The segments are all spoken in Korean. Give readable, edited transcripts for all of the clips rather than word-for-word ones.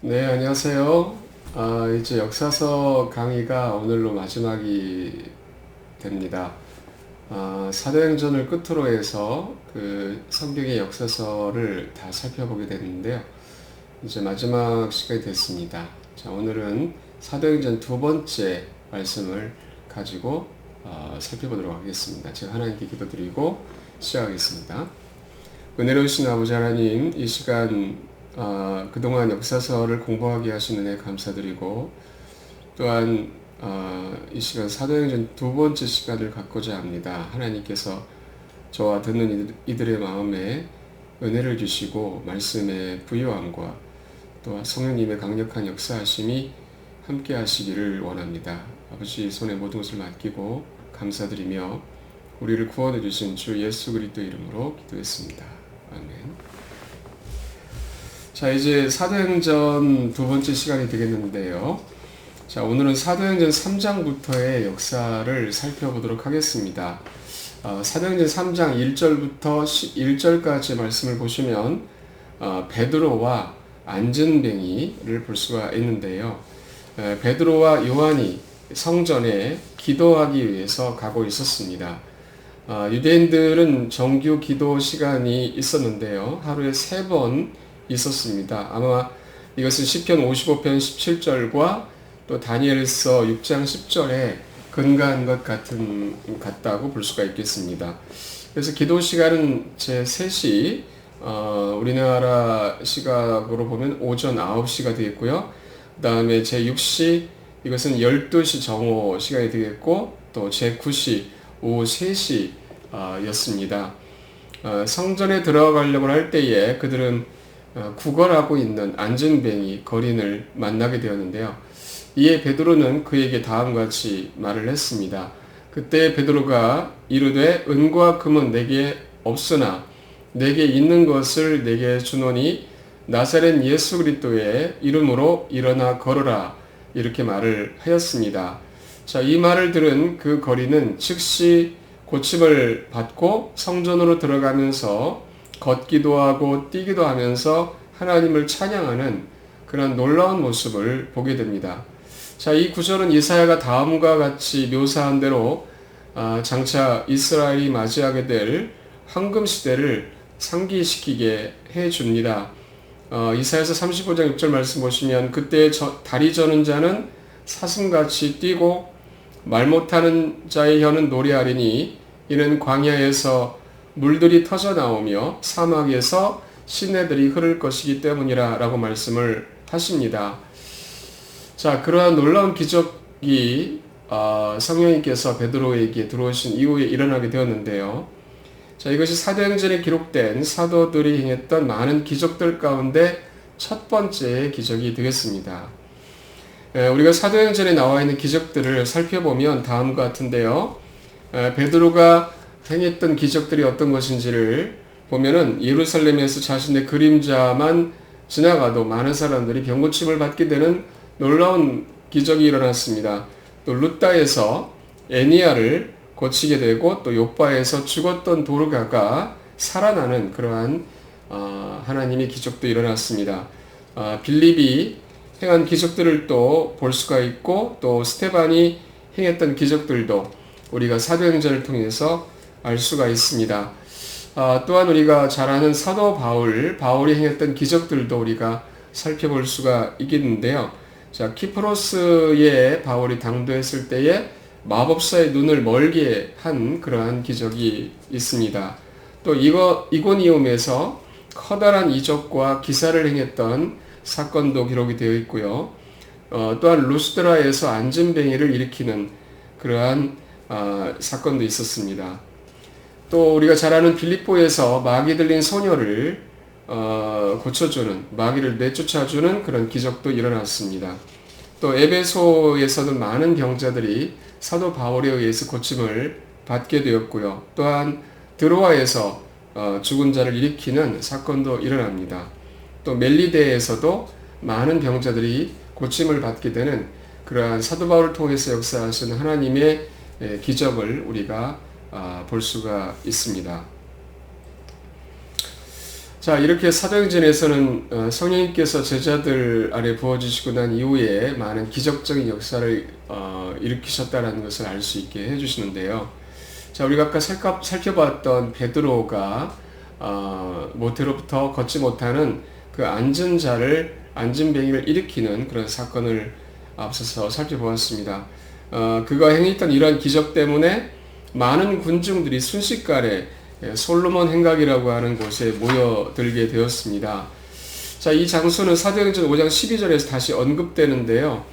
네, 안녕하세요. 이제 역사서 강의가 오늘로 마지막이 됩니다. 사도행전을 끝으로 해서 그 성경의 역사서를 다 살펴보게 됐는데요. 이제 마지막 시간이 됐습니다. 자, 오늘은 사도행전 두 번째 말씀을 가지고 살펴보도록 하겠습니다. 제가 하나님께 기도드리고 시작하겠습니다. 은혜로우신 아버지 하나님, 이 시간 그동안 역사서를 공부하게 하신 은혜 감사드리고, 또한 이 시간 사도행전 두 번째 시간을 갖고자 합니다. 하나님께서 저와 듣는 이들의 마음에 은혜를 주시고 말씀의 부요함과 또 성령님의 강력한 역사하심이 함께 하시기를 원합니다. 아버지 손에 모든 것을 맡기고 감사드리며 우리를 구원해 주신 주 예수 그리스도 이름으로 기도했습니다. 아멘. 자, 이제 사도행전 두 번째 시간이 되겠는데요. 자, 오늘은 사도행전 3장부터의 역사를 살펴보도록 하겠습니다. 사도행전 3장 1절부터 11절까지 말씀을 보시면 베드로와 안전뱅이를 볼 수가 있는데요. 베드로와 요한이 성전에 기도하기 위해서 가고 있었습니다. 유대인들은 정규 기도 시간이 있었는데요. 하루에 3번 있었습니다. 아마 이것은 시편 55편 17절과 또 다니엘서 6장 10절에 근거한 것 같다고 볼 수가 있겠습니다. 그래서 기도 시간은 제 3시, 우리나라 시각으로 보면 오전 9시가 되겠고요. 그 다음에 제 6시, 이것은 12시 정오 시간이 되겠고, 또 제 9시, 오후 3시 였습니다. 성전에 들어가려고 할 때에 그들은 구걸하고 있는 안전뱅이 거린을 만나게 되었는데요. 이에 베드로는 그에게 다음과 같이 말을 했습니다. 그때 베드로가 이르되 은과 금은 내게 없으나 내게 있는 것을 내게 주노니 나사렛 예수 그리스도의 이름으로 일어나 걸어라, 이렇게 말을 하였습니다. 자, 이 말을 들은 그 거린은 즉시 고침을 받고 성전으로 들어가면서 걷기도 하고 뛰기도 하면서 하나님을 찬양하는 그런 놀라운 모습을 보게 됩니다. 자, 이 구절은 이사야가 다음과 같이 묘사한 대로 장차 이스라엘이 맞이하게 될 황금 시대를 상기시키게 해줍니다. 이사야서 35장 6절 말씀 보시면 그때 다리 저는 자는 사슴같이 뛰고 말 못하는 자의 혀는 노래하리니 이는 광야에서 물들이 터져 나오며 사막에서 시내들이 흐를 것이기 때문이라 라고 말씀을 하십니다. 자, 그러한 놀라운 기적이 성령님께서 베드로에게 들어오신 이후에 일어나게 되었는데요. 자, 이것이 사도행전에 기록된 사도들이 행했던 많은 기적들 가운데 첫 번째 기적이 되겠습니다. 우리가 사도행전에 나와 있는 기적들을 살펴보면 다음과 같은데요. 베드로가 행했던 기적들이 어떤 것인지를 보면은 예루살렘에서 자신의 그림자만 지나가도 많은 사람들이 병고침을 받게 되는 놀라운 기적이 일어났습니다. 또 루다에서 애니아를 고치게 되고 또 요바에서 죽었던 도르가가 살아나는 그러한 하나님의 기적도 일어났습니다. 빌립이 행한 기적들을 또 볼 수가 있고 또 스테반이 행했던 기적들도 우리가 사도행전을 통해서 알 수가 있습니다. 또한 우리가 잘 아는 사도 바울이 행했던 기적들도 우리가 살펴볼 수가 있겠는데요. 자, 키프로스에 바울이 당도했을 때에 마법사의 눈을 멀게 한 그러한 기적이 있습니다. 또 이고니움에서 커다란 이적과 기사를 행했던 사건도 기록이 되어 있고요. 또한 루스드라에서 안전뱅이를 일으키는 그러한 사건도 있었습니다. 또 우리가 잘 아는 빌립보에서 마귀 들린 소녀를 고쳐주는, 마귀를 내쫓아주는 그런 기적도 일어났습니다. 또 에베소에서는 많은 병자들이 사도 바울에 의해서 고침을 받게 되었고요. 또한 드로아에서 죽은 자를 일으키는 사건도 일어납니다. 또 멜리데에서도 많은 병자들이 고침을 받게 되는 그러한 사도 바울을 통해서 역사하신 하나님의 기적을 우리가 볼 수가 있습니다. 자, 이렇게 사도행전에서는 성령님께서 제자들 안에 부어주시고 난 이후에 많은 기적적인 역사를 일으키셨다는 것을 알 수 있게 해주시는데요. 자, 우리가 아까 살펴봤던 베드로가 모태로부터 걷지 못하는 그 앉은뱅이를 일으키는 그런 사건을 앞서서 살펴보았습니다. 그가 행했던 이러한 기적 때문에 많은 군중들이 순식간에 솔로몬 행각이라고 하는 곳에 모여들게 되었습니다. 자, 이 장소는 사도행전 5장 12절에서 다시 언급되는데요.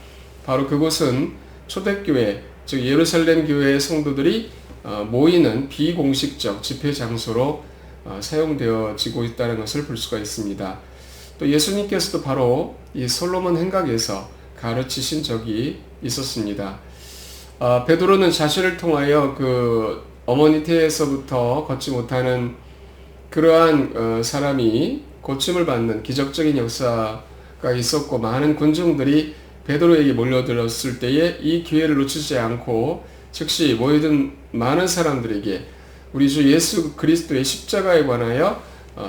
바로 그곳은 초대교회, 즉 예루살렘 교회의 성도들이 모이는 비공식적 집회 장소로 사용되어지고 있다는 것을 볼 수가 있습니다. 또 예수님께서도 바로 이 솔로몬 행각에서 가르치신 적이 있었습니다. 베드로는 자신을 통하여 그 어머니 태에서부터 걷지 못하는 그러한 사람이 고침을 받는 기적적인 역사가 있었고, 많은 군중들이 베드로에게 몰려들었을 때에 이 기회를 놓치지 않고 즉시 모여든 많은 사람들에게 우리 주 예수 그리스도의 십자가에 관하여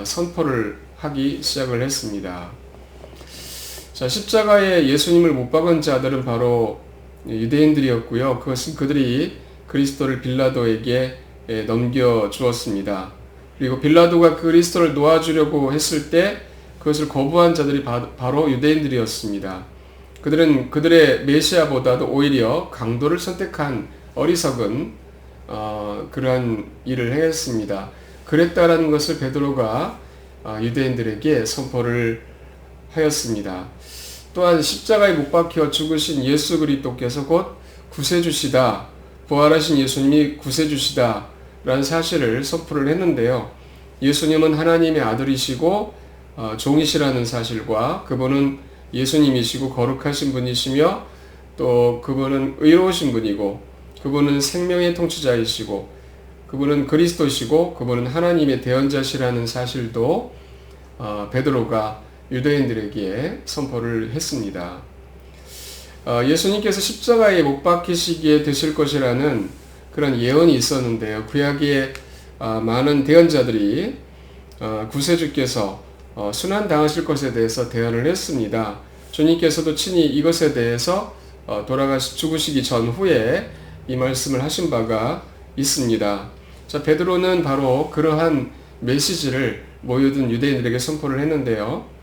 선포를 하기 시작을 했습니다. 자, 십자가에 예수님을 못 박은 자들은 바로 유대인들이었고요. 그것은 그들이 그리스도를 빌라도에게 넘겨주었습니다. 그리고 빌라도가 그리스도를 놓아주려고 했을 때 그것을 거부한 자들이 바로 유대인들이었습니다. 그들은 그들의 메시아보다도 오히려 강도를 선택한 어리석은 그러한 일을 행했습니다. 그랬다라는 것을 베드로가 유대인들에게 선포를 하였습니다. 또한 십자가에 못 박혀 죽으신 예수 그리스도께서 곧 구세주시다, 부활하신 예수님이 구세주시다 라는 사실을 선포를 했는데요. 예수님은 하나님의 아들이시고 종이시라는 사실과 그분은 예수님이시고 거룩하신 분이시며 또 그분은 의로우신 분이고 그분은 생명의 통치자이시고 그분은 그리스도시고 그분은 하나님의 대언자시라는 사실도 베드로가 유대인들에게 선포를 했습니다. 예수님께서 십자가에 못 박히시기에 되실 것이라는 그런 예언이 있었는데요. 구약의 많은 대언자들이 구세주께서 순환당하실 것에 대해서 대언을 했습니다. 주님께서도 친히 이것에 대해서 죽으시기 전후에 이 말씀을 하신 바가 있습니다. 자, 베드로는 바로 그러한 메시지를 모여든 유대인들에게 선포를 했는데요.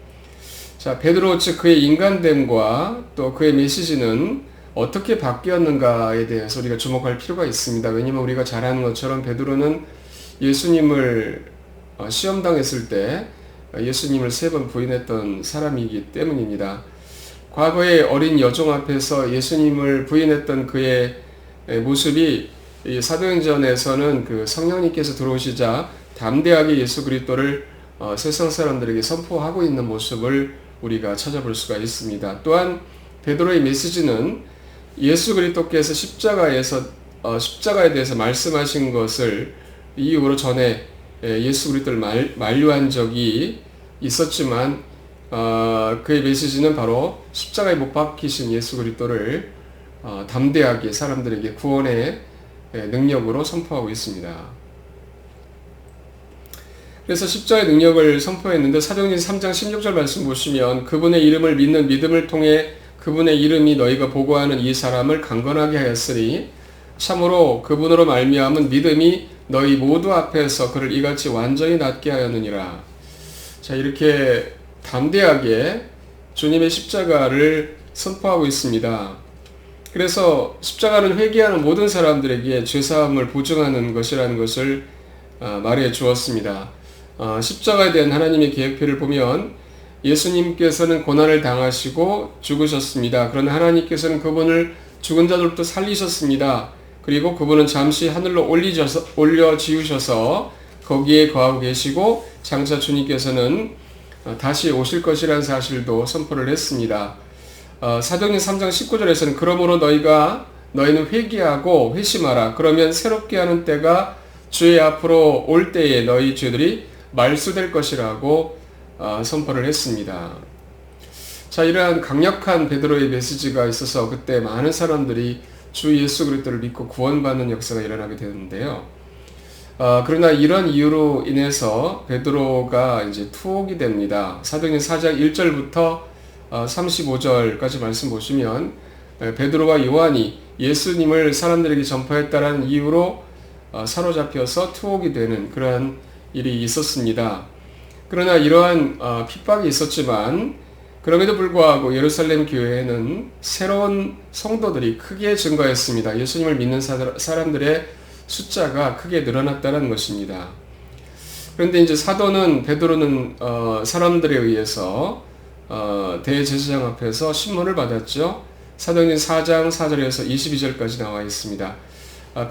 자, 베드로 즉 그의 인간됨과 또 그의 메시지는 어떻게 바뀌었는가에 대해서 우리가 주목할 필요가 있습니다. 왜냐하면 우리가 잘 아는 것처럼 베드로는 예수님을 시험당했을 때 예수님을 3번 부인했던 사람이기 때문입니다. 과거의 어린 여종 앞에서 예수님을 부인했던 그의 모습이 사도행전에서는 그 성령님께서 들어오시자 담대하게 예수 그리스도를 세상 사람들에게 선포하고 있는 모습을 우리가 찾아볼 수가 있습니다. 또한 베드로의 메시지는 예수 그리스도께서 십자가에 대해서 말씀하신 것을 이후로 전에 예수 그리스도를 만류한 적이 있었지만 그의 메시지는 바로 십자가에 못 박히신 예수 그리스도를 담대하게 사람들에게 구원의 능력으로 선포하고 있습니다. 그래서 십자가의 능력을 선포했는데 사도행전 3장 16절 말씀 보시면 그분의 이름을 믿는 믿음을 통해 그분의 이름이 너희가 보고하는 이 사람을 강건하게 하였으니 참으로 그분으로 말미암은 믿음이 너희 모두 앞에서 그를 이같이 완전히 낫게 하였느니라. 자, 이렇게 담대하게 주님의 십자가를 선포하고 있습니다. 그래서 십자가는 회개하는 모든 사람들에게 죄사함을 보증하는 것이라는 것을 말해 주었습니다. 십자가에 대한 하나님의 계획표를 보면 예수님께서는 고난을 당하시고 죽으셨습니다. 그러나 하나님께서는 그분을 죽은 자들부터 살리셨습니다. 그리고 그분은 잠시 하늘로 올려지우셔서 거기에 거하고 계시고 장차 주님께서는 다시 오실 것이라는 사실도 선포를 했습니다. 사도행전 3장 19절에서는 그러므로 너희는 회개하고 회심하라. 그러면 새롭게 하는 때가 주의 앞으로 올 때에 너희 죄들이 말수될 것이라고 선포를 했습니다. 자, 이러한 강력한 베드로의 메시지가 있어서 그때 많은 사람들이 주 예수 그리스도를 믿고 구원받는 역사가 일어나게 되는데요. 그러나 이런 이유로 인해서 베드로가 이제 투옥이 됩니다. 사도행전 4장 1절부터 35절까지 말씀 보시면 베드로와 요한이 예수님을 사람들에게 전파했다라는 이유로 사로잡혀서 투옥이 되는 그러한 일이 있었습니다. 그러나 이러한 핍박이 있었지만 그럼에도 불구하고 예루살렘 교회에는 새로운 성도들이 크게 증가했습니다. 예수님을 믿는 사람들의 숫자가 크게 늘어났다는 것입니다. 그런데 이제 사도는 베드로는 사람들에 의해서 대제사장 앞에서 신문을 받았죠. 사도행전 4장 4절에서 22절까지 나와 있습니다.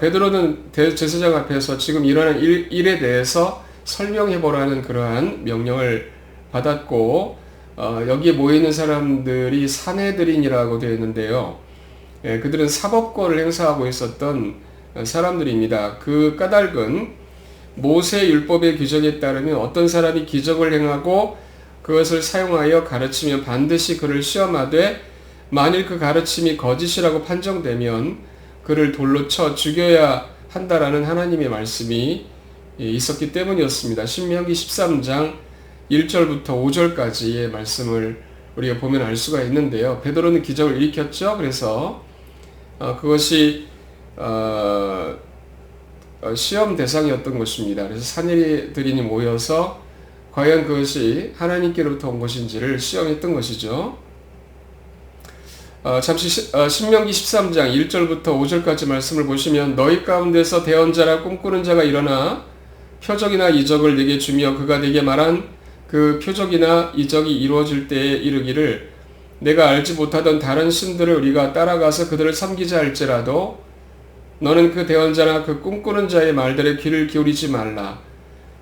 베드로는 대제사장 앞에서 지금 일어난 일에 대해서 설명해보라는 그러한 명령을 받았고 여기에 모이는 사람들이 사내들인이라고 되어 있는데요. 그들은 사법권을 행사하고 있었던 사람들입니다. 그 까닭은 모세 율법의 규정에 따르면 어떤 사람이 기적을 행하고 그것을 사용하여 가르치면 반드시 그를 시험하되 만일 그 가르침이 거짓이라고 판정되면 그를 돌로 쳐 죽여야 한다라는 하나님의 말씀이 있었기 때문이었습니다. 신명기 13장 1절부터 5절까지의 말씀을 우리가 보면 알 수가 있는데요. 베드로는 기적을 일으켰죠. 그래서 그것이 시험 대상이었던 것입니다. 그래서 사내들인이 모여서 과연 그것이 하나님께로부터 온 것인지를 시험했던 것이죠. 잠시 신명기 13장 1절부터 5절까지 말씀을 보시면 너희 가운데서 대언자라 꿈꾸는 자가 일어나 표적이나 이적을 네게 주며 그가 네게 말한 그 표적이나 이적이 이루어질 때에 이르기를 내가 알지 못하던 다른 신들을 우리가 따라가서 그들을 섬기자 할지라도 너는 그 대언자나 그 꿈꾸는 자의 말들에 귀를 기울이지 말라.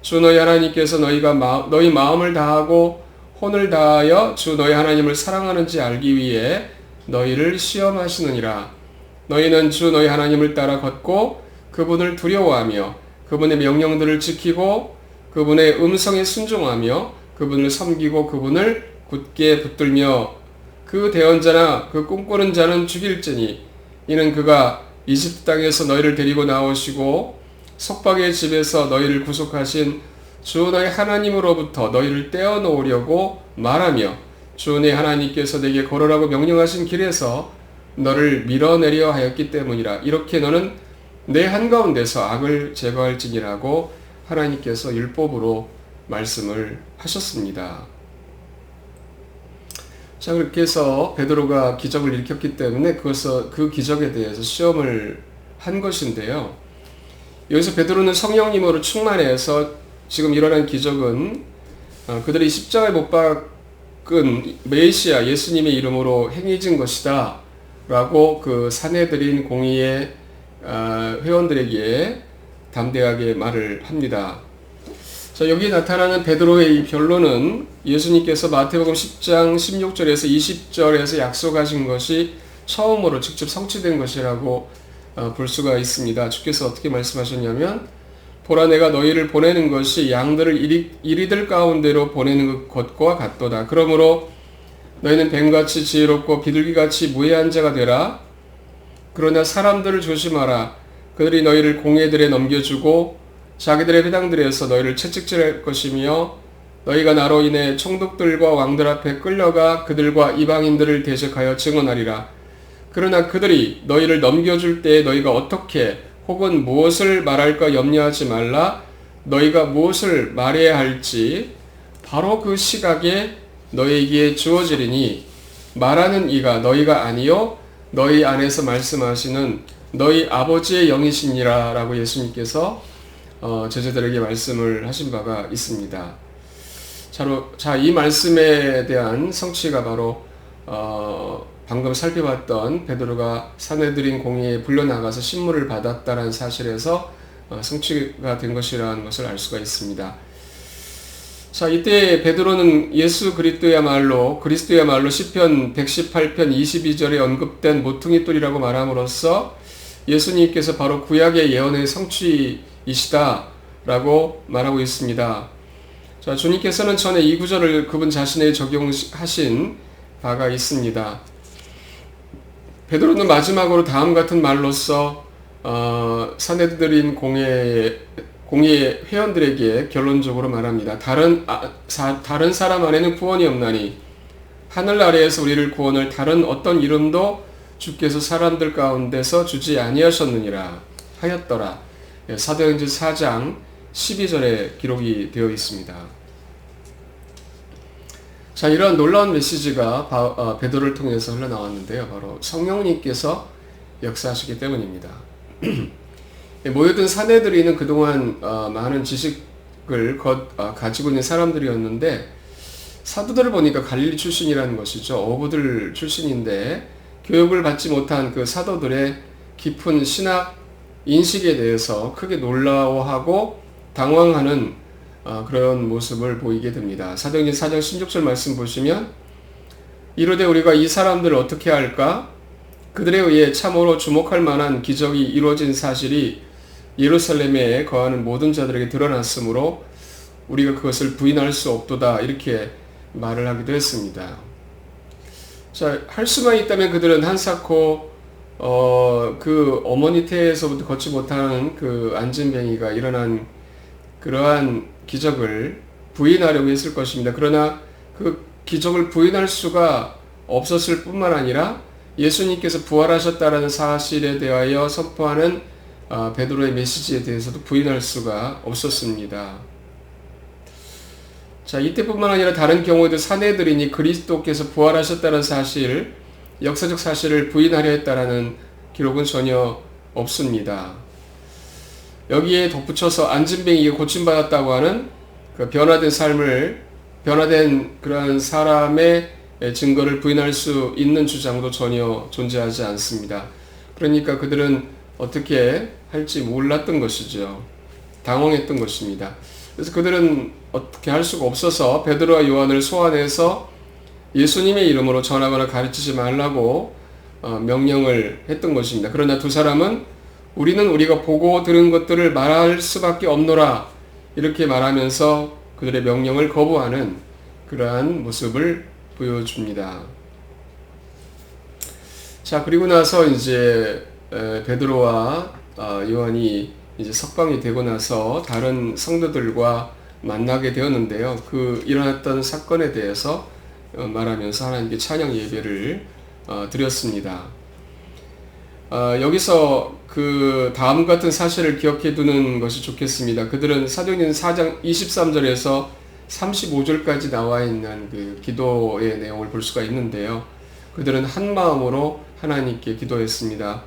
주 너희 하나님께서 너희 마음을 다하고 혼을 다하여 주 너희 하나님을 사랑하는지 알기 위해 너희를 시험하시느니라. 너희는 주 너희 하나님을 따라 걷고 그분을 두려워하며 그분의 명령들을 지키고 그분의 음성에 순종하며 그분을 섬기고 그분을 굳게 붙들며 그 대언자나 그 꿈꾸는 자는 죽일지니 이는 그가 이집트 땅에서 너희를 데리고 나오시고 속박의 집에서 너희를 구속하신 주 너희 하나님으로부터 너희를 떼어놓으려고 말하며 주 내 하나님께서 내게 걸으라고 명령하신 길에서 너를 밀어내려 하였기 때문이라. 이렇게 너는 내 한가운데서 악을 제거할지니라고 하나님께서 율법으로 말씀을 하셨습니다. 자, 그렇게 해서 베드로가 기적을 일으켰기 때문에 그 기적에 대해서 시험을 한 것인데요. 여기서 베드로는 성령님으로 충만해서 지금 일어난 기적은 그들이 십자가에 못 박은 메시아 예수님의 이름으로 행해진 것이다 라고 그 사내들인 공의의 회원들에게 담대하게 말을 합니다. 자, 여기 나타나는 베드로의 이 변론은 예수님께서 마태복음 10장 16절에서 20절에서 약속하신 것이 처음으로 직접 성취된 것이라고 볼 수가 있습니다. 주께서 어떻게 말씀하셨냐면 보라 내가 너희를 보내는 것이 양들을 이리들 가운데로 보내는 것과 같도다. 그러므로 너희는 뱀같이 지혜롭고 비둘기같이 무해한 자가 되라. 그러나 사람들을 조심하라. 그들이 너희를 공회들에 넘겨주고 자기들의 회당들에서 너희를 채찍질할 것이며 너희가 나로 인해 총독들과 왕들 앞에 끌려가 그들과 이방인들을 대적하여 증언하리라. 그러나 그들이 너희를 넘겨줄 때에 너희가 어떻게 혹은 무엇을 말할까 염려하지 말라. 너희가 무엇을 말해야 할지 바로 그 시각에 너희에게 주어지리니 말하는 이가 너희가 아니요 너희 안에서 말씀하시는 너희 아버지의 영이시니라 라고 예수님께서 제자들에게 말씀을 하신 바가 있습니다. 자, 이 말씀에 대한 성취가 바로 방금 살펴봤던 베드로가 사내들인 공회에 불려나가서 신문을 받았다는 사실에서 성취가 된 것이라는 것을 알 수가 있습니다. 자, 이때 베드로는 예수 그리스도야말로 시편 118편 22절에 언급된 모퉁이 돌이라고 말함으로써 예수님께서 바로 구약의 예언의 성취이시다라고 말하고 있습니다. 자, 주님께서는 전에 이 구절을 그분 자신에 적용하신 바가 있습니다. 베드로는 마지막으로 다음 같은 말로써 사내들인 공예 회원들에게 결론적으로 말합니다. 다른 사람 안에는 구원이 없나니 하늘 아래에서 우리를 구원을 다른 어떤 이름도 주께서 사람들 가운데서 주지 아니하셨느니라 하였더라. 사도행전 4장 12절에 기록이 되어 있습니다. 자, 이러한 놀라운 메시지가 베드로를 통해서 흘러나왔는데요. 바로 성령님께서 역사하시기 때문입니다. 모여든 사내들이는 그동안 많은 지식을 가지고 있는 사람들이었는데 사도들을 보니까 갈릴리 출신이라는 것이죠. 어부들 출신인데 교육을 받지 못한 그 사도들의 깊은 신학 인식에 대해서 크게 놀라워하고 당황하는 그런 모습을 보이게 됩니다. 사도행전 4장 16절 말씀 보시면 이르되 우리가 이 사람들을 어떻게 할까? 그들에 의해 참으로 주목할 만한 기적이 이루어진 사실이 예루살렘에 거하는 모든 자들에게 드러났으므로 우리가 그것을 부인할 수 없도다 이렇게 말을 하기도 했습니다. 자, 할 수만 있다면 그들은 한사코 그 어머니 태에서부터 걷지 못하는 그 안진뱅이가 일어난 그러한 기적을 부인하려고 했을 것입니다. 그러나 그 기적을 부인할 수가 없었을 뿐만 아니라 예수님께서 부활하셨다는 사실에 대하여 선포하는 베드로의 메시지에 대해서도 부인할 수가 없었습니다. 자, 이때뿐만 아니라 다른 경우에도 사내들이니 그리스도께서 부활하셨다는 사실, 역사적 사실을 부인하려 했다라는 기록은 전혀 없습니다. 여기에 덧붙여서 안진뱅이가 고침받았다고 하는 그 변화된 그러한 사람의 증거를 부인할 수 있는 주장도 전혀 존재하지 않습니다. 그러니까 그들은 어떻게 할지 몰랐던 것이죠. 당황했던 것입니다. 그래서 그들은 어떻게 할 수가 없어서 베드로와 요한을 소환해서 예수님의 이름으로 전하거나 가르치지 말라고 명령을 했던 것입니다. 그러나 두 사람은 우리는 우리가 보고 들은 것들을 말할 수밖에 없노라 이렇게 말하면서 그들의 명령을 거부하는 그러한 모습을 보여줍니다. 자, 그리고 나서 이제 베드로와 요한이 이제 석방이 되고 나서 다른 성도들과 만나게 되었는데요. 그 일어났던 사건에 대해서 말하면서 하나님께 찬양 예배를 드렸습니다. 여기서 그 다음 같은 사실을 기억해 두는 것이 좋겠습니다. 그들은 사도행전 4장 23절에서 35절까지 나와 있는 그 기도의 내용을 볼 수가 있는데요. 그들은 한 마음으로 하나님께 기도했습니다.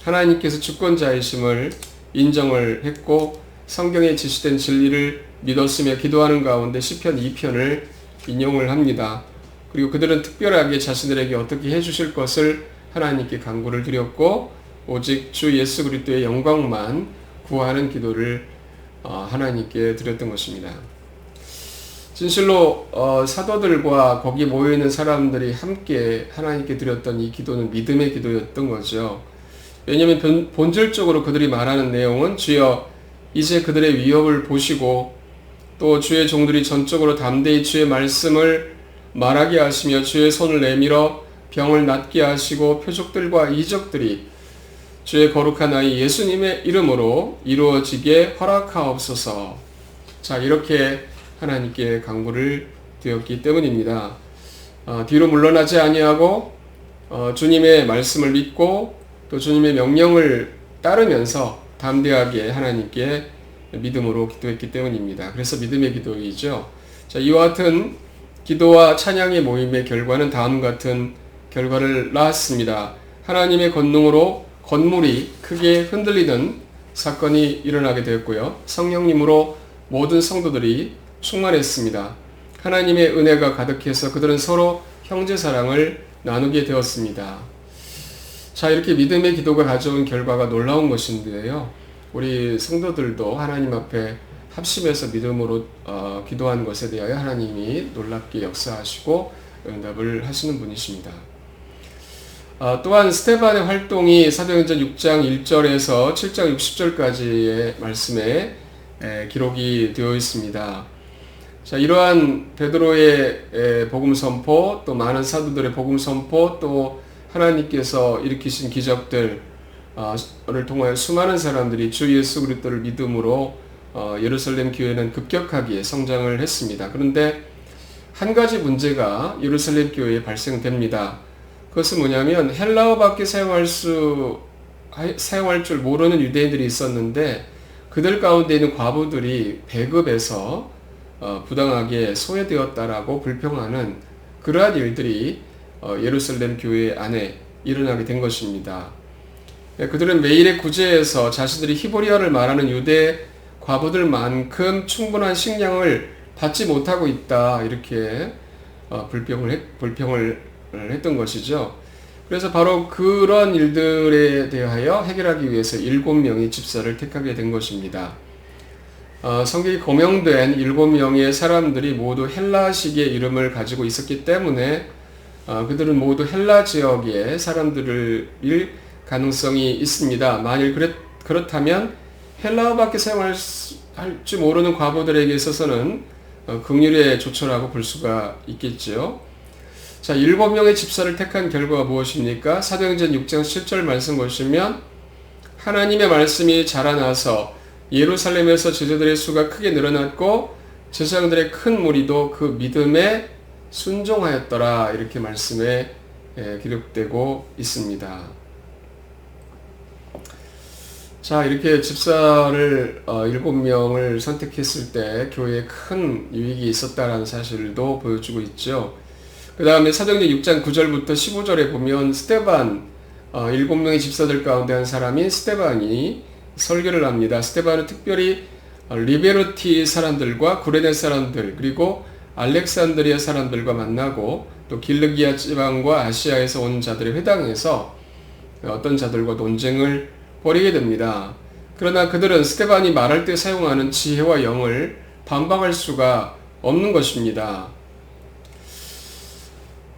하나님께서 주권자이심을 인정을 했고 성경에 지시된 진리를 믿었으며 기도하는 가운데 시편 2편을 인용을 합니다. 그리고 그들은 특별하게 자신들에게 어떻게 해주실 것을 하나님께 간구를 드렸고 오직 주 예수 그리스도의 영광만 구하는 기도를 하나님께 드렸던 것입니다. 진실로 사도들과 거기 모여있는 사람들이 함께 하나님께 드렸던 이 기도는 믿음의 기도였던 거죠. 왜냐하면 본질적으로 그들이 말하는 내용은 주여 이제 그들의 위협을 보시고 또 주의 종들이 전적으로 담대히 주의 말씀을 말하게 하시며 주의 손을 내밀어 병을 낫게 하시고 표적들과 이적들이 주의 거룩한 아이 예수님의 이름으로 이루어지게 허락하옵소서. 자, 이렇게 하나님께 간구를 드렸기 때문입니다. 뒤로 물러나지 아니하고 주님의 말씀을 믿고 또 주님의 명령을 따르면서 담대하게 하나님께 믿음으로 기도했기 때문입니다. 그래서 믿음의 기도이죠. 자, 이와 같은 기도와 찬양의 모임의 결과는 다음과 같은 결과를 낳았습니다. 하나님의 권능으로 건물이 크게 흔들리는 사건이 일어나게 되었고요. 성령님으로 모든 성도들이 충만했습니다. 하나님의 은혜가 가득해서 그들은 서로 형제 사랑을 나누게 되었습니다. 자, 이렇게 믿음의 기도가 가져온 결과가 놀라운 것인데요. 우리 성도들도 하나님 앞에 합심해서 믿음으로 기도한 것에 대하여 하나님이 놀랍게 역사하시고 응답을 하시는 분이십니다. 또한 스데반의 활동이 사도행전 6장 1절에서 7장 60절까지의 말씀에 기록이 되어 있습니다. 자, 이러한 베드로의 복음 선포, 또 많은 사도들의 복음 선포, 또 하나님께서 일으키신 기적들을 통하여 수많은 사람들이 주 예수 그리스도를 믿음으로 예루살렘 교회는 급격하게 성장을 했습니다. 그런데 한 가지 문제가 예루살렘 교회에 발생됩니다. 그것은 뭐냐면 헬라어밖에 사용할 줄 모르는 유대인들이 있었는데 그들 가운데 있는 과부들이 배급해서 부당하게 소외되었다라고 불평하는 그러한 일들이 예루살렘 교회 안에 일어나게 된 것입니다. 그들은 매일의 구제에서 자신들이 히브리어를 말하는 유대 과부들만큼 충분한 식량을 받지 못하고 있다, 이렇게 불평을 했던 것이죠. 그래서 바로 그런 일들에 대하여 해결하기 위해서 7명의 집사를 택하게 된 것입니다. 성경에 거명된 7명의 사람들이 모두 헬라식의 이름을 가지고 있었기 때문에 그들은 모두 헬라 지역의 사람들일 가능성이 있습니다. 만일 그렇다면 헬라어밖에 사용할 줄 모르는 과부들에게 있어서는 긍휼의 조처라고 볼 수가 있겠죠. 자, 7명의 집사를 택한 결과가 무엇입니까? 사도행전 6장 10절 말씀 보시면 하나님의 말씀이 자라나서 예루살렘에서 제자들의 수가 크게 늘어났고 제사장들의 큰 무리도 그 믿음에 순종하였더라, 이렇게 말씀에 기록되고 있습니다. 자, 이렇게 집사를 7명을 선택했을 때 교회에 큰 유익이 있었다는 사실도 보여주고 있죠. 그 다음에 사도행전 6장 9절부터 15절에 보면 스데반, 7명의 집사들 가운데 한 사람인 스데반이 설교를 합니다. 스데반은 특별히 리베르티 사람들과 구레네 사람들, 그리고 알렉산드리아 사람들과 만나고 또 길르기아 지방과 아시아에서 온 자들의 회당에서 어떤 자들과 논쟁을 벌이게 됩니다. 그러나 그들은 스데반이 말할 때 사용하는 지혜와 영을 반박할 수가 없는 것입니다.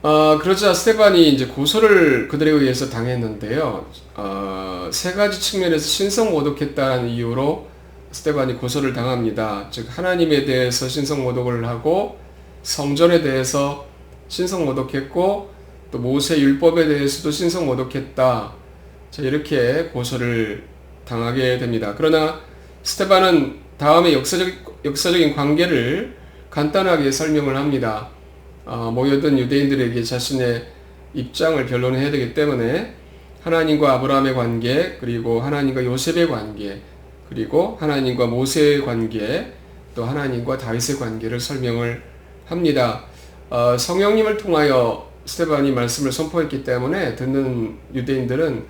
그러자 스데반이 이제 고소를 그들에 의해서 당했는데요. 3가지 측면에서 신성모독했다는 이유로 스데반이 고소를 당합니다. 즉 하나님에 대해서 신성모독을 하고 성전에 대해서 신성모독했고 또 모세 율법에 대해서도 신성모독했다. 자, 이렇게 고소를 당하게 됩니다. 그러나 스데반은 다음에 역사적인 관계를 간단하게 설명을 합니다. 모여든 유대인들에게 자신의 입장을 변론해야 되기 때문에 하나님과 아브라함의 관계, 그리고 하나님과 요셉의 관계, 그리고 하나님과 모세의 관계, 또 하나님과 다윗의 관계를 설명을 합니다. 성령님을 통하여 스데반이 말씀을 선포했기 때문에 듣는 유대인들은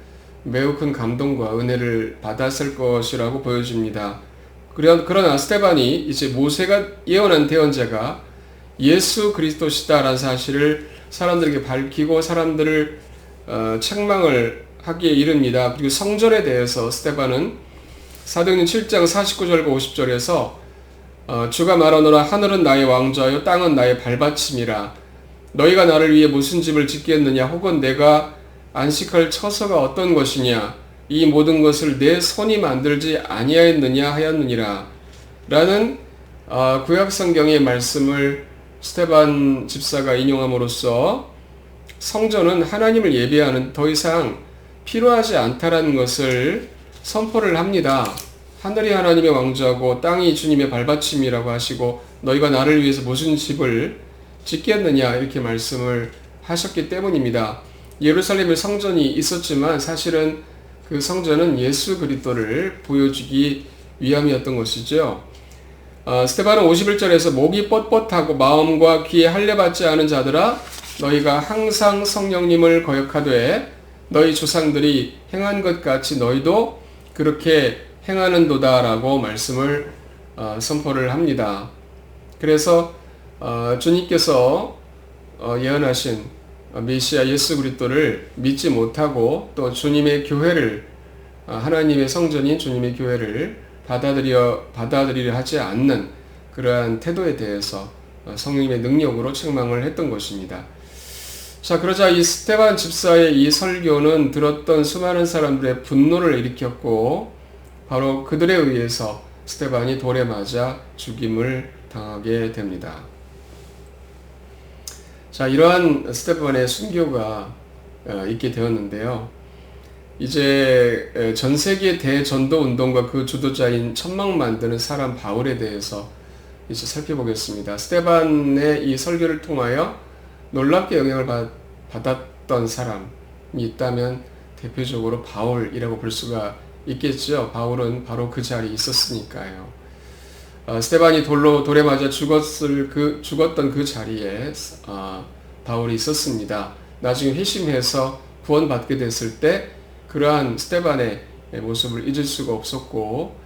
매우 큰 감동과 은혜를 받았을 것이라고 보여집니다. 그러나 스데반이 이제 모세가 예언한 대언자가 예수 그리스도시다라는 사실을 사람들에게 밝히고 사람들을 책망을 하기에 이릅니다. 그리고 성전에 대해서 스데반은 사도행전 7장 49절과 50절에서 주가 말하노라 하늘은 나의 왕좌요 땅은 나의 발받침이라 너희가 나를 위해 무슨 집을 짓겠느냐 혹은 내가 안식할 처소가 어떤 것이냐 이 모든 것을 내 손이 만들지 아니하였느냐 하였느니라 라는 구약성경의 말씀을 스데반 집사가 인용함으로써 성전은 하나님을 예배하는 더 이상 필요하지 않다라는 것을 선포를 합니다. 하늘이 하나님의 왕좌고 땅이 주님의 발받침이라고 하시고 너희가 나를 위해서 무슨 집을 짓겠느냐 이렇게 말씀을 하셨기 때문입니다. 예루살렘에 성전이 있었지만 사실은 그 성전은 예수 그리스도를 보여주기 위함이었던 것이죠. 스데반은 51절에서 목이 뻣뻣하고 마음과 귀에 할례받지 않은 자들아 너희가 항상 성령님을 거역하되 너희 조상들이 행한 것 같이 너희도 그렇게 행하는도다라고 말씀을 선포를 합니다. 그래서 주님께서 예언하신 메시아 예수 그리스도를 믿지 못하고 또 주님의 교회를 하나님의 성전인 주님의 교회를 받아들이려 하지 않는 그러한 태도에 대해서 성령님의 능력으로 책망을 했던 것입니다. 자, 그러자 이 스데반 집사의 이 설교는 들었던 수많은 사람들의 분노를 일으켰고 바로 그들에 의해서 스데반이 돌에 맞아 죽임을 당하게 됩니다. 자, 이러한 스데반의 순교가 있게 되었는데요. 이제 전 세계 대전도 운동과 그 주도자인 천막 만드는 사람 바울에 대해서 이제 살펴보겠습니다. 스데반의 이 설교를 통하여 놀랍게 영향을 받았던 사람이 있다면 대표적으로 바울이라고 볼 수가 있겠죠. 바울은 바로 그 자리에 있었으니까요. 스데반이 돌에 맞아 죽었던 그 자리에 바울이 있었습니다. 나중에 회심해서 구원받게 됐을 때 그러한 스데반의 모습을 잊을 수가 없었고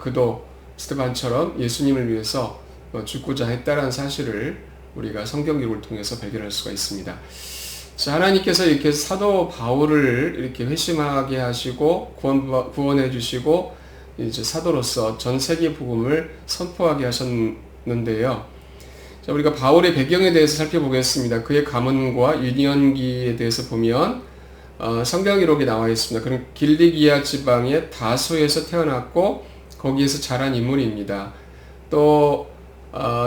그도 스데반처럼 예수님을 위해서 죽고자 했다는 사실을 우리가 성경 기록을 통해서 발견할 수가 있습니다. 자, 하나님께서 이렇게 사도 바울을 이렇게 회심하게 하시고 구원해 주시고 이제 사도로서 전 세계 복음을 선포하게 하셨는데요. 자, 우리가 바울의 배경에 대해서 살펴보겠습니다. 그의 가문과 유년기에 대해서 보면 성경 기록에 나와 있습니다. 그는 길리기아 지방의 다소에서 태어났고 거기에서 자란 인물입니다. 또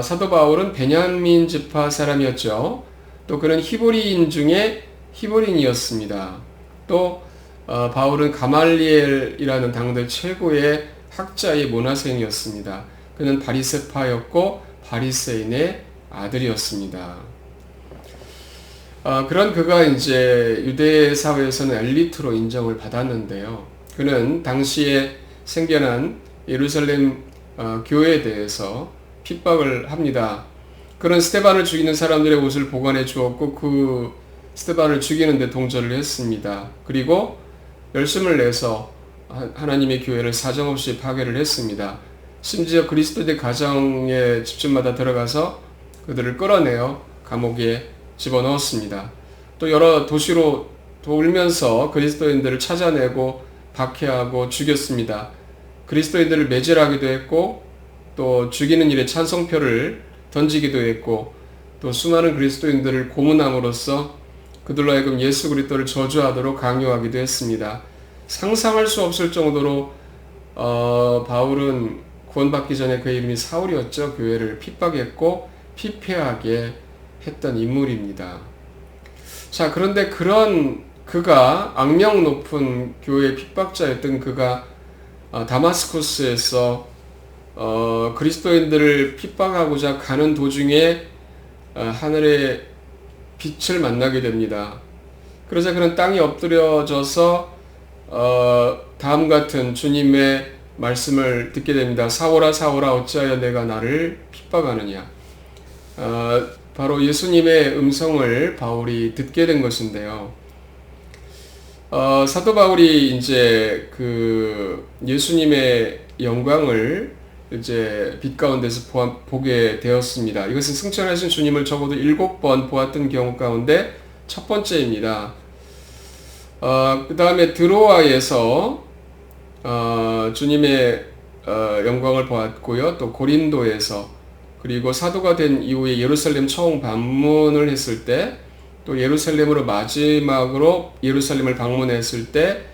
사도 바울은 베냐민 지파 사람이었죠. 또 그는 히브리인 중에 히브리인이었습니다. 또 바울은 가말리엘이라는 당대 최고의 학자의 문화생이었습니다. 그는 바리새파였고 바리새인의 아들이었습니다. 그런 그가 이제 유대 사회에서는 엘리트로 인정을 받았는데요. 그는 당시에 생겨난 예루살렘 교회에 대해서 핍박을 합니다. 그런 스데반을 죽이는 사람들의 옷을 보관해 주었고 그 스데반을 죽이는 데 동조를 했습니다. 그리고 열심을 내서 하나님의 교회를 사정없이 파괴를 했습니다. 심지어 그리스도의 가정의 집집마다 들어가서 그들을 끌어내어 감옥에 집어넣었습니다. 또 여러 도시로 돌면서 그리스도인들을 찾아내고 박해하고 죽였습니다. 그리스도인들을 매질하기도 했고 또 죽이는 일에 찬송표를 던지기도 했고 또 수많은 그리스도인들을 고문함으로써 그들로 하여금 예수 그리스도를 저주하도록 강요하기도 했습니다. 상상할 수 없을 정도로 바울은 구원받기 전에 그의 이름이 사울이었죠. 교회를 핍박했고 피폐하게 했던 인물입니다. 자, 그런데 그런 그가 악명 높은 교회 핍박자였던 그가 다마스쿠스에서 그리스도인들을 핍박하고자 가는 도중에 하늘의 빛을 만나게 됩니다. 그러자 그는 땅에 엎드려져서 다음 같은 주님의 말씀을 듣게 됩니다. 사울아 사울아 어찌하여 내가 나를 핍박하느냐. 바로 예수님의 음성을 바울이 듣게 된 것인데요. 사도 바울이 이제 그 예수님의 영광을 이제 빛 가운데서 보게 되었습니다. 이것은 승천하신 주님을 적어도 7번 보았던 경우 가운데 첫 번째입니다. 그 다음에 드로아에서 주님의 영광을 보았고요. 또 고린도에서 그리고 사도가 된 이후에 예루살렘 처음 방문을 했을 때 또 예루살렘으로 마지막으로 예루살렘을 방문했을 때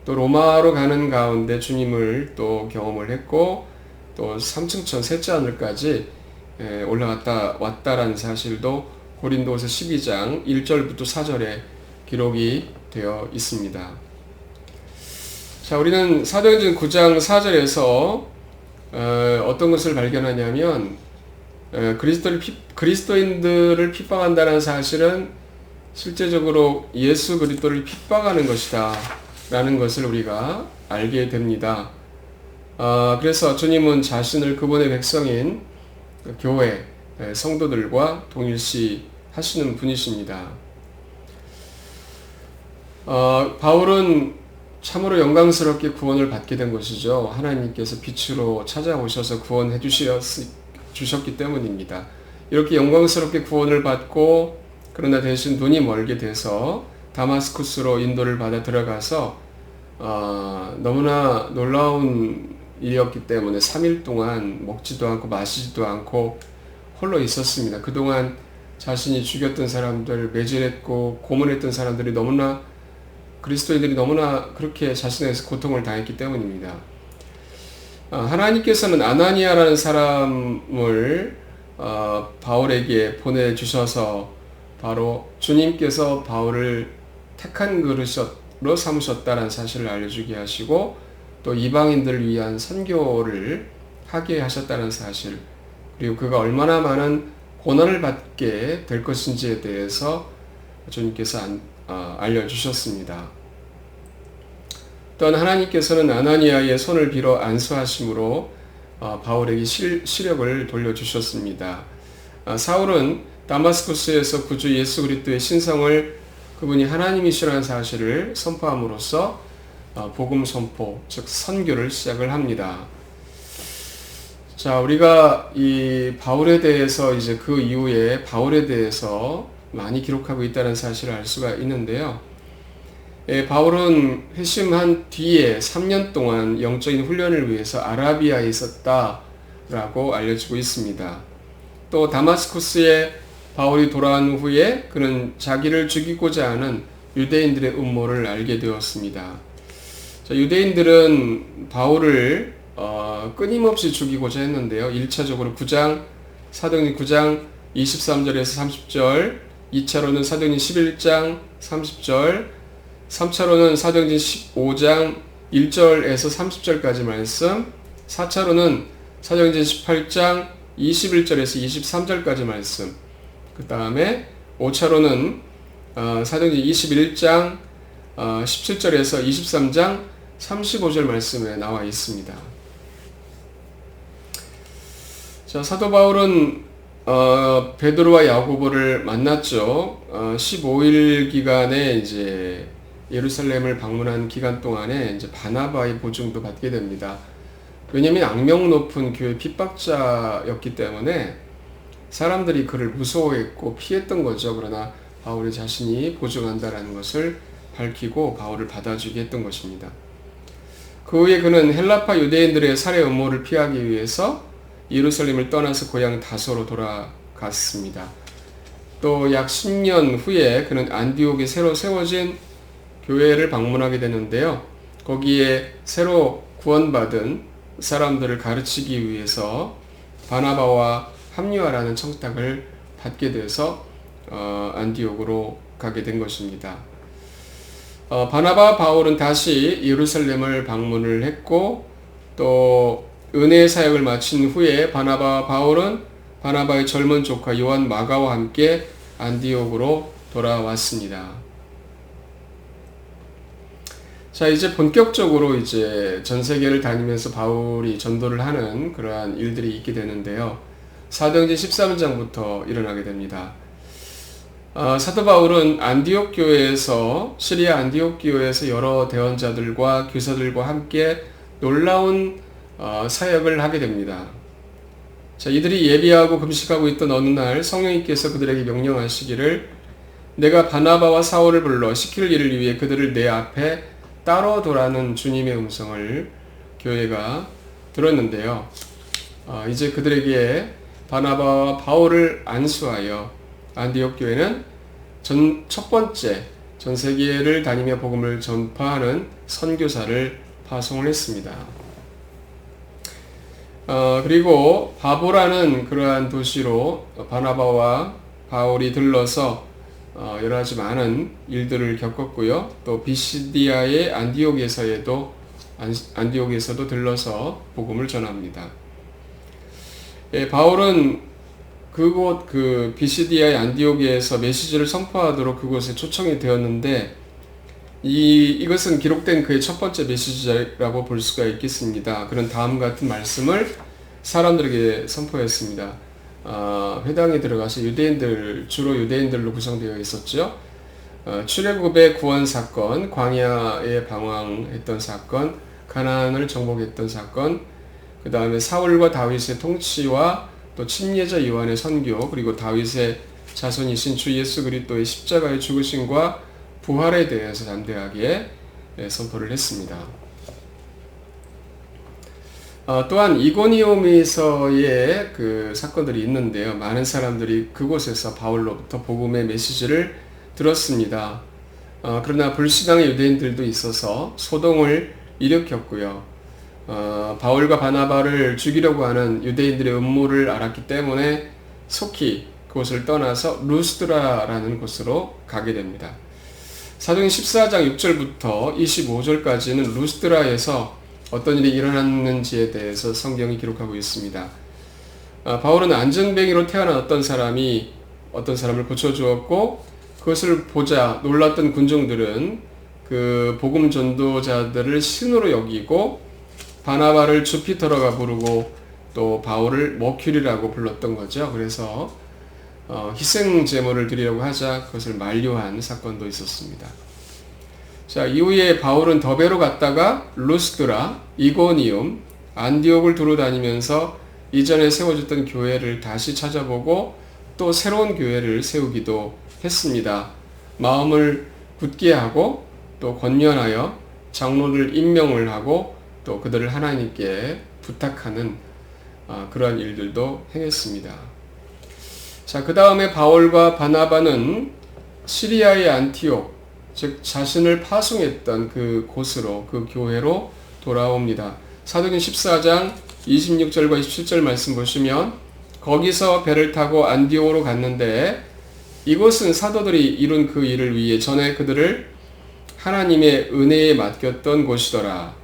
또 로마로 가는 가운데 주님을 또 경험을 했고 또 3층천 셋째 하늘까지 왔다라는 사실도 고린도서 12장 1절부터 4절에 기록이 되어 있습니다. 자, 우리는 사도행전 9장 4절에서 어떤 것을 발견하냐면 그리스도인들을 핍박한다는 사실은 실제적으로 예수 그리스도를 핍박하는 것이다 라는 것을 우리가 알게 됩니다. 그래서 주님은 자신을 그분의 백성인 교회 성도들과 동일시 하시는 분이십니다. 바울은 참으로 영광스럽게 구원을 받게 된 것이죠. 하나님께서 빛으로 찾아오셔서 구원해 주셨기 때문입니다. 이렇게 영광스럽게 구원을 받고 그러나 대신 눈이 멀게 돼서 다마스쿠스로 인도를 받아 들어가서 너무나 놀라운 일이었기 때문에 3일 동안 먹지도 않고 마시지도 않고 홀로 있었습니다. 그동안 자신이 죽였던 사람들, 매질했고 고문했던 사람들이 너무나 그리스도인들이 너무나 그렇게 자신에게서 고통을 당했기 때문입니다. 하나님께서는 아나니아라는 사람을 바울에게 보내주셔서 바로 주님께서 바울을 택한 사도로 삼으셨다는 사실을 알려주게 하시고, 또 이방인들을 위한 선교를 하게 하셨다는 사실, 그리고 그가 얼마나 많은 고난을 받게 될 것인지에 대해서 주님께서 알려주셨습니다. 또한 하나님께서는 아나니아의 손을 빌어 안수하심으로 바울에게 시력을 돌려주셨습니다. 사울은 다마스쿠스에서 구주 예수 그리스도의 신성을, 그분이 하나님이시라는 사실을 선포함으로써 복음 선포, 즉 선교를 시작을 합니다. 자, 우리가 이 바울에 대해서 이제 그 이후에 바울에 대해서 많이 기록하고 있다는 사실을 알 수가 있는데요. 바울은 회심한 뒤에 3년 동안 영적인 훈련을 위해서 아라비아에 있었다라고 알려지고 있습니다. 또 다마스쿠스에 바울이 돌아온 후에 그는 자기를 죽이고자 하는 유대인들의 음모를 알게 되었습니다. 자, 유대인들은 바울을 끊임없이 죽이고자 했는데요. 1차적으로 사도행전 9장 23절에서 30절, 2차로는 사도행전 11장 30절, 3차로는 사도행전 15장 1절에서 30절까지 말씀, 4차로는 사도행전 18장 21절에서 23절까지 말씀, 그 다음에 5차로는 사도행전 21장 17절에서 23장 35절 말씀에 나와 있습니다. 자, 사도 바울은 베드로와 야고보를 만났죠. 15일 기간에 이제 예루살렘을 방문한 기간 동안에 이제 바나바의 보증도 받게 됩니다. 왜냐하면 악명 높은 교회 핍박자였기 때문에 사람들이 그를 무서워했고 피했던 거죠. 그러나 바울이 자신이 보증한다라는 것을 밝히고 바울을 받아주게 했던 것입니다. 그 후에 그는 헬라파 유대인들의 살해 음모를 피하기 위해서 예루살렘을 떠나서 고향 다소로 돌아갔습니다. 또 약 10년 후에 그는 안디옥에 새로 세워진 교회를 방문하게 되는데요. 거기에 새로 구원받은 사람들을 가르치기 위해서 바나바와 합류하라는 청탁을 받게 돼서 안디옥으로 가게 된 것입니다. 바나바와 바울은 다시 예루살렘을 방문을 했고, 또 은혜의 사역을 마친 후에 바나바와 바울은 바나바의 젊은 조카 요한 마가와 함께 안디옥으로 돌아왔습니다. 자, 이제 본격적으로 이제 전 세계를 다니면서 바울이 전도를 하는 그러한 일들이 있게 되는데요. 사도행전 13장부터 일어나게 됩니다. 사도 바울은 안디옥 교회에서, 시리아 안디옥 교회에서 여러 대언자들과 교사들과 함께 놀라운 사역을 하게 됩니다. 자, 이들이 예비하고 금식하고 있던 어느 날 성령님께서 그들에게 명령하시기를, 내가 바나바와 사울을 불러 시킬 일을 위해 그들을 내 앞에 따로 도라는 주님의 음성을 교회가 들었는데요. 이제 그들에게 바나바와 바울을 안수하여 안디옥 교회는 첫 번째 전 세계를 다니며 복음을 전파하는 선교사를 파송을 했습니다. 그리고 바보라는 그러한 도시로 바나바와 바울이 들러서 여러 가지 많은 일들을 겪었고요. 또 비시디아의 안디옥에서도 들러서 복음을 전합니다. 바울은 그곳 비시디아의 안디옥에서 메시지를 선포하도록 그곳에 초청이 되었는데, 이것은 기록된 그의 첫 번째 메시지라고 볼 수가 있겠습니다. 그런 다음 같은 말씀을 사람들에게 선포했습니다. 회당에 들어가서 주로 유대인들로 구성되어 있었죠. 출애굽의 구원 사건, 광야에 방황했던 사건, 가나안을 정복했던 사건, 그 다음에 사울과 다윗의 통치와 또 침례자 요한의 선교, 그리고 다윗의 자손이신 주 예수 그리스도의 십자가의 죽으심과 부활에 대해서 담대하게 선포를 했습니다. 또한 이고니움에서의 그 사건들이 있는데요. 많은 사람들이 그곳에서 바울로부터 복음의 메시지를 들었습니다. 그러나 불신앙의 유대인들도 있어서 소동을 일으켰고요. 바울과 바나바를 죽이려고 하는 유대인들의 음모를 알았기 때문에 속히 그곳을 떠나서 루스드라라는 곳으로 가게 됩니다. 사도행전 14장 6절부터 25절까지는 루스드라에서 어떤 일이 일어났는지에 대해서 성경이 기록하고 있습니다. 바울은 안전뱅이로 태어난 어떤 사람을 고쳐주었고, 그것을 보자 놀랐던 군중들은 그 복음 전도자들을 신으로 여기고 바나바를 주피터라고 부르고 또 바울을 머큐리라고 불렀던 거죠. 그래서 희생 제물을 드리려고 하자 그것을 만류한 사건도 있었습니다. 자, 이후에 바울은 더베로 갔다가 루스드라, 이고니움, 안디옥을 두루 다니면서 이전에 세워졌던 교회를 다시 찾아보고 또 새로운 교회를 세우기도 했습니다. 마음을 굳게 하고 또 권면하여 장로를 임명을 하고 또 그들을 하나님께 부탁하는 그러한 일들도 행했습니다. 자, 그 다음에 바울과 바나바는 시리아의 안티옥, 즉 자신을 파송했던 그 곳으로, 그 교회로 돌아옵니다. 사도행전 14장 26절과 27절 말씀 보시면 거기서 배를 타고 안디옥으로 갔는데 이곳은 사도들이 이룬 그 일을 위해 전에 그들을 하나님의 은혜에 맡겼던 곳이더라.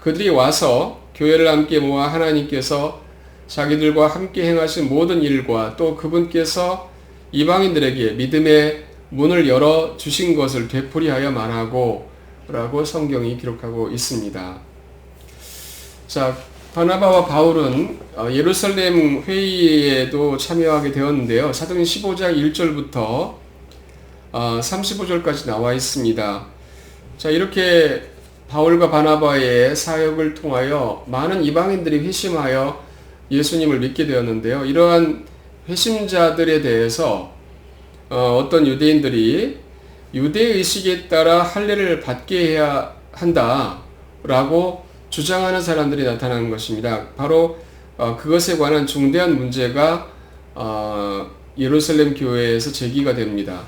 그들이 와서 교회를 함께 모아 하나님께서 자기들과 함께 행하신 모든 일과 또 그분께서 이방인들에게 믿음의 문을 열어 주신 것을 되풀이하여 말하고 라고 성경이 기록하고 있습니다. 자, 바나바와 바울은 예루살렘 회의에도 참여하게 되었는데요. 사도행전 15장 1절부터 35절까지 나와 있습니다. 자, 이렇게 바울과 바나바의 사역을 통하여 많은 이방인들이 회심하여 예수님을 믿게 되었는데요. 이러한 회심자들에 대해서 어떤 유대인들이 유대의식에 따라 할례를 받게 해야 한다라고 주장하는 사람들이 나타나는 것입니다. 바로 그것에 관한 중대한 문제가 예루살렘 교회에서 제기가 됩니다.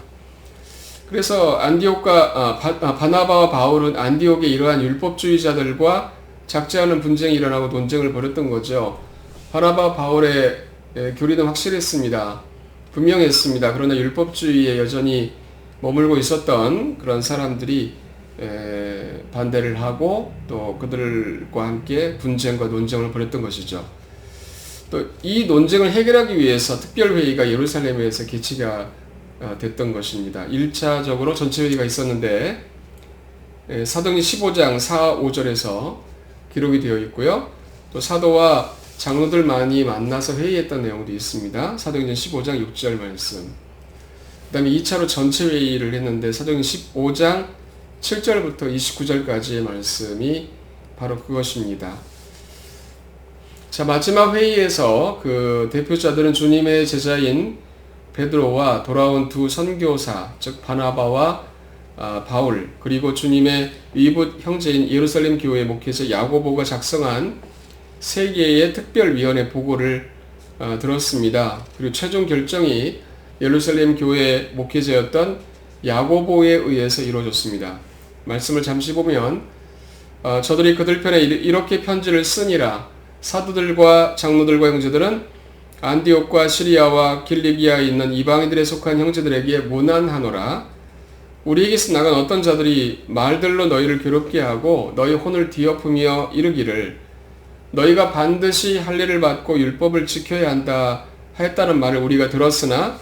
그래서 바나바와 바울은 안디옥에 이러한 율법주의자들과 작지 않은 분쟁이 일어나고 논쟁을 벌였던 거죠. 바나바 바울의 교리는 확실했습니다. 분명했습니다. 그러나 율법주의에 여전히 머물고 있었던 그런 사람들이 반대를 하고 또 그들과 함께 분쟁과 논쟁을 벌였던 것이죠. 또 이 논쟁을 해결하기 위해서 특별회의가 예루살렘에서 개최가 됐던 것입니다. 1차적으로 전체회의가 있었는데 사도행전 15장 4, 5절에서 기록이 되어 있고요. 또 사도와 장로들만이 만나서 회의했던 내용도 있습니다. 사도행전 15장 6절 말씀. 그 다음에 2차로 전체 회의를 했는데 사도행전 15장 7절부터 29절까지의 말씀이 바로 그것입니다. 자, 마지막 회의에서 그 대표자들은 주님의 제자인 베드로와 돌아온 두 선교사, 즉 바나바와 바울, 그리고 주님의 위붓 형제인 예루살렘 교회 목회자 야고보가 작성한 세 개의 특별위원회 보고를 들었습니다. 그리고 최종 결정이 예루살렘 교회 목회자였던 야고보에 의해서 이루어졌습니다. 말씀을 잠시 보면 저들이 그들 편에 이렇게 편지를 쓰니라. 사도들과 장로들과 형제들은 안디옥과 시리아와 길리기아에 있는 이방인들에 속한 형제들에게 문안하노라. 우리에게서 나간 어떤 자들이 말들로 너희를 괴롭게 하고 너희 혼을 뒤엎으며 이르기를 너희가 반드시 할례를 받고 율법을 지켜야 한다 하였다는 말을 우리가 들었으나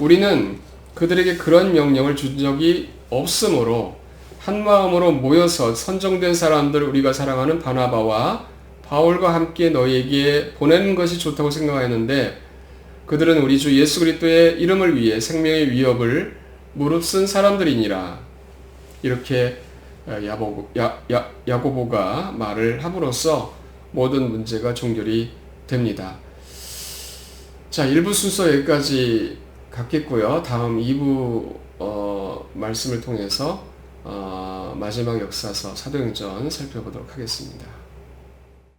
우리는 그들에게 그런 명령을 준 적이 없으므로 한마음으로 모여서 선정된 사람들 우리가 사랑하는 바나바와 바울과 함께 너희에게 보내는 것이 좋다고 생각하였는데 그들은 우리 주 예수 그리스도의 이름을 위해 생명의 위협을 무릅쓴 사람들이니라. 이렇게 야고보가 말을 함으로써 모든 문제가 종결이 됩니다. 자, 1부 순서 여기까지 갖겠고요. 다음 2부 말씀을 통해서 마지막 역사서 사도행전 살펴보도록 하겠습니다.